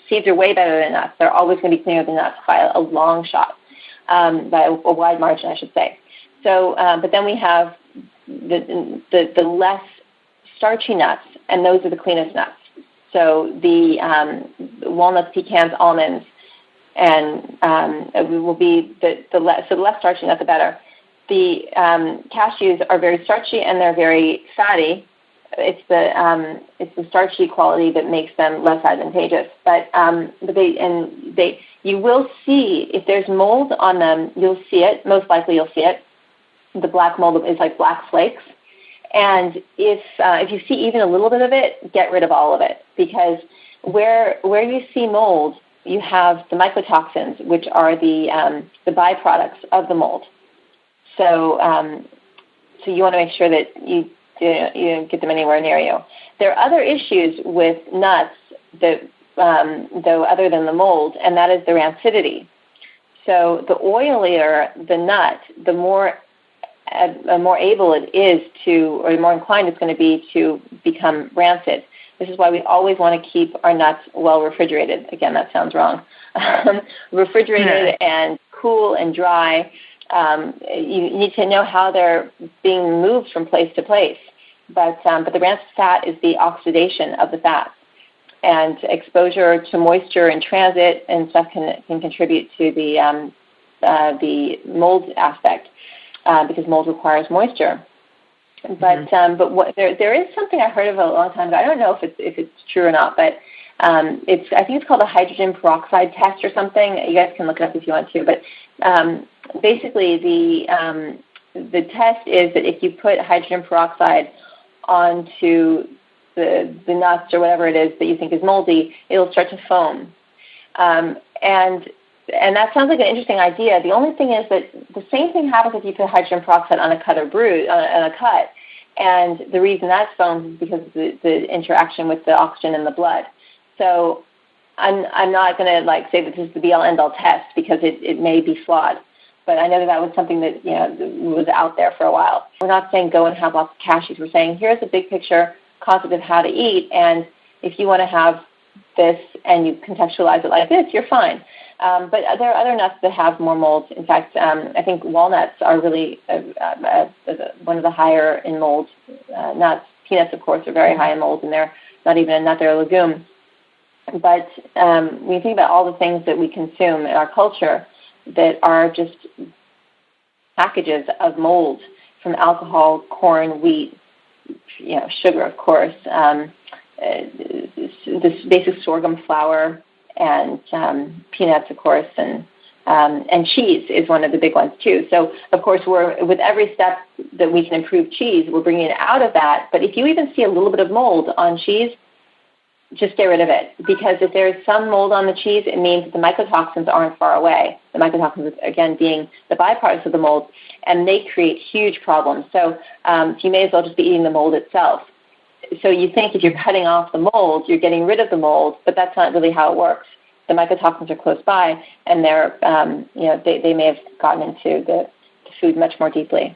Seeds are way better than nuts. They're always going to be cleaner than nuts by a long shot, by a wide margin, I should say. So, but then we have the less starchy nuts, and those are the cleanest nuts. So the walnuts, pecans, almonds, and will be the less starchy nut, the better. The cashews are very starchy and they're very fatty. It's the starchy quality that makes them less advantageous. But you will see if there's mold on them, you'll see it. Most likely, you'll see it. The black mold is like black flakes. And if you see even a little bit of it, get rid of all of it, because where you see mold, you have the mycotoxins, which are the byproducts of the mold. So so you want to make sure that you don't get them anywhere near you. There are other issues with nuts that though other than the mold, and that is the rancidity. So the oilier the nut, the more able it is to, or the more inclined it's going to be to become rancid. This is why we always want to keep our nuts well refrigerated. Again, that sounds wrong. Refrigerated and cool and dry. You need to know how they're being moved from place to place. But the rancid fat is the oxidation of the fat. And exposure to moisture in transit and stuff can contribute to the mold aspect. Because mold requires moisture. But there is something I heard of a long time ago. I don't know if it's true or not, but I think it's called a hydrogen peroxide test or something. You guys can look it up if you want to. But basically, the test is that if you put hydrogen peroxide onto the nuts or whatever it is that you think is moldy, it'll start to foam. And that sounds like an interesting idea. The only thing is that the same thing happens if you put hydrogen peroxide on a cut or bruise, on a cut. And the reason that foams is because of the interaction with the oxygen in the blood. So I'm not going to say that this is the be-all, end-all test because it may be flawed. But I know that was something that was out there for a while. We're not saying go and have lots of cashews. We're saying here's a big picture concept of how to eat. And if you want to have this and you contextualize it like this, you're fine. But there are other nuts that have more mold. In fact, I think walnuts are really one of the higher in mold nuts. Peanuts, of course, are very high in mold, and they're not even a nut, they're a legume. But when you think about all the things that we consume in our culture that are just packages of mold, from alcohol, corn, wheat, sugar, of course, this basic sorghum flour, and peanuts, of course, and cheese is one of the big ones too. So, of course, with every step that we can improve cheese, we're bringing it out of that. But if you even see a little bit of mold on cheese, just get rid of it. Because if there's some mold on the cheese, it means that the mycotoxins aren't far away. The mycotoxins, again, being the byproducts of the mold, and they create huge problems. So you may as well just be eating the mold itself. So you think if you're cutting off the mold, you're getting rid of the mold, but that's not really how it works. The mycotoxins are close by, and they're, they may have gotten into the food much more deeply.